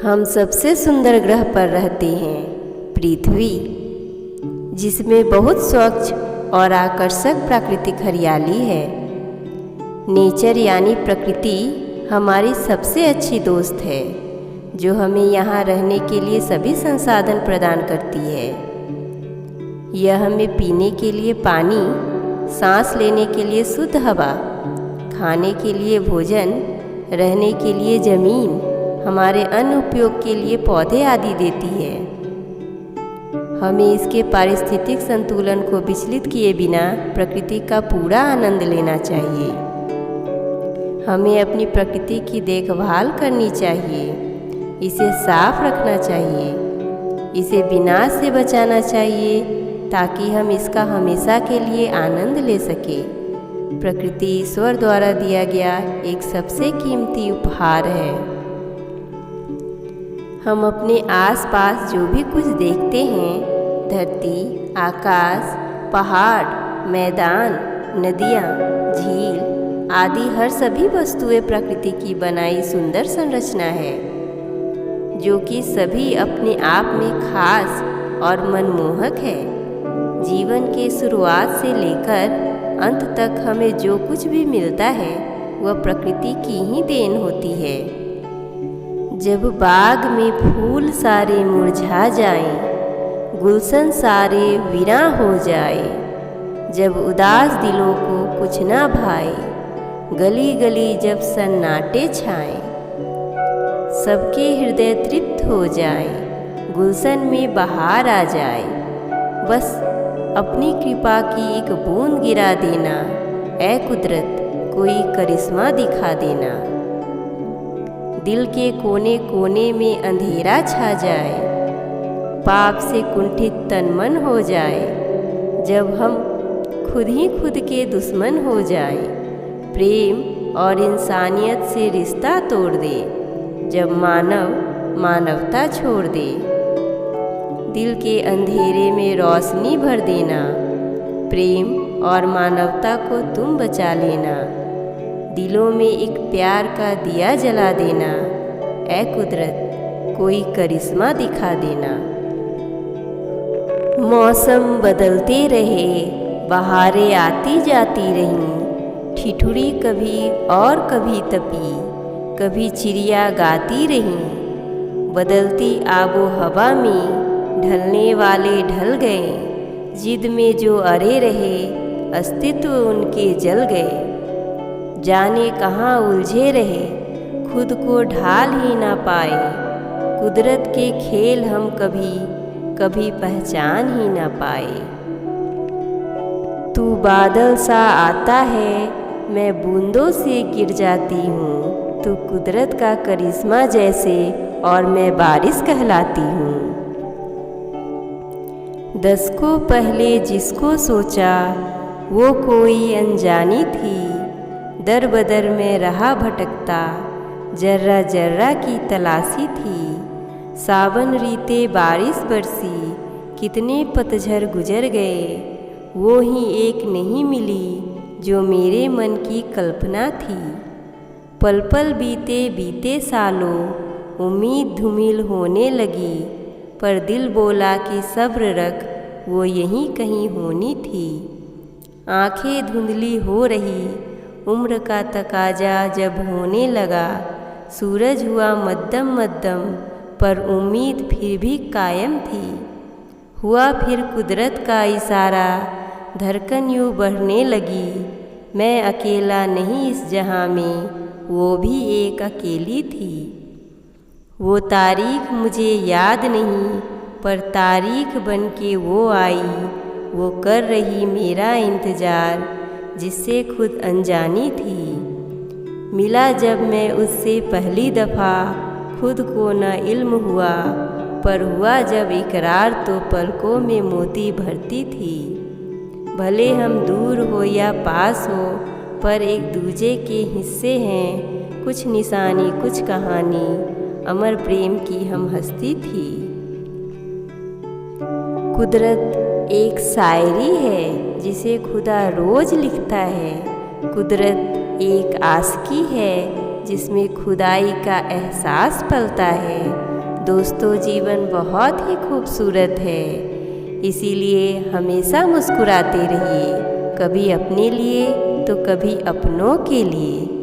हम सबसे सुंदर ग्रह पर रहते हैं पृथ्वी, जिसमें बहुत स्वच्छ और आकर्षक प्राकृतिक हरियाली है। नेचर यानी प्रकृति हमारी सबसे अच्छी दोस्त है, जो हमें यहाँ रहने के लिए सभी संसाधन प्रदान करती है। यह हमें पीने के लिए पानी, सांस लेने के लिए शुद्ध हवा, खाने के लिए भोजन, रहने के लिए ज़मीन, हमारे अन्य उपयोग के लिए पौधे आदि देती है। हमें इसके पारिस्थितिक संतुलन को विचलित किए बिना प्रकृति का पूरा आनंद लेना चाहिए। हमें अपनी प्रकृति की देखभाल करनी चाहिए, इसे साफ रखना चाहिए, इसे विनाश से बचाना चाहिए, ताकि हम इसका हमेशा के लिए आनंद ले सकें। प्रकृति ईश्वर द्वारा दिया गया एक सबसे कीमती उपहार है। हम अपने आसपास जो भी कुछ देखते हैं, धरती, आकाश, पहाड़, मैदान, नदियाँ, झील आदि हर सभी वस्तुएं प्रकृति की बनाई सुंदर संरचना है, जो कि सभी अपने आप में खास और मनमोहक है। जीवन के शुरुआत से लेकर अंत तक हमें जो कुछ भी मिलता है वह प्रकृति की ही देन होती है। जब बाग में फूल सारे मुरझा जाएं, गुलशन सारे वीरां हो जाए, जब उदास दिलों को कुछ ना भाए, गली गली जब सन्नाटे छाएं, सबके हृदय तृप्त हो जाएं, गुलशन में बहार आ जाए, बस अपनी कृपा की एक बूंद गिरा देना, ऐ कुदरत कोई करिश्मा दिखा देना। दिल के कोने कोने में अंधेरा छा जाए, पाप से कुंठित तन मन हो जाए, जब हम खुद ही खुद के दुश्मन हो जाए, प्रेम और इंसानियत से रिश्ता तोड़ दे, जब मानव मानवता छोड़ दे, दिल के अंधेरे में रोशनी भर देना, प्रेम और मानवता को तुम बचा लेना, दिलों में एक प्यार का दिया जला देना, ऐ कुदरत कोई करिश्मा दिखा देना। मौसम बदलते रहे, बहारें आती जाती रहीं, ठिठुरी कभी और कभी तपी, कभी चिड़िया गाती रहीं, बदलती आबो हवा में ढलने वाले ढल गए, जिद में जो अड़े रहे अस्तित्व उनके जल गए, जाने कहाँ उलझे रहे खुद को ढाल ही ना पाए, कुदरत के खेल हम कभी कभी पहचान ही ना पाए। तू बादल सा आता है, मैं बूंदों से गिर जाती हूँ, तू कुदरत का करिश्मा जैसे और मैं बारिश कहलाती हूँ। दशकों पहले जिसको सोचा वो कोई अनजानी थी, दर बदर में रहा भटकता, जर्रा जर्रा की तलाशी थी। सावन रीते बारिश बरसी, कितने पतझड़ गुजर गए, वो ही एक नहीं मिली जो मेरे मन की कल्पना थी। पल पल बीते बीते सालों, उम्मीद धूमिल होने लगी, पर दिल बोला कि सब्र रख, वो यहीं कहीं होनी थी। आंखें धुंधली हो रही, उम्र का तकाजा जब होने लगा, सूरज हुआ मध्यम मध्यम, पर उम्मीद फिर भी कायम थी। हुआ फिर कुदरत का इशारा, धड़कन यूँ बढ़ने लगी, मैं अकेला नहीं इस जहां में, वो भी एक अकेली थी। वो तारीख मुझे याद नहीं, पर तारीख बन के वो आई, वो कर रही मेरा इंतज़ार, जिससे खुद अनजानी थी। मिला जब मैं उससे पहली दफ़ा, खुद को न इल्म हुआ, पर हुआ जब इकरार तो पलकों में मोती भरती थी। भले हम दूर हो या पास हो, पर एक दूजे के हिस्से हैं, कुछ निशानी कुछ कहानी, अमर प्रेम की हम हस्ती थी। कुदरत एक शायरी है जिसे खुदा रोज लिखता है, कुदरत एक आशिकी है जिसमें खुदाई का एहसास पलता है। दोस्तों, जीवन बहुत ही खूबसूरत है, इसीलिए हमेशा मुस्कुराते रहिए, कभी अपने लिए तो कभी अपनों के लिए।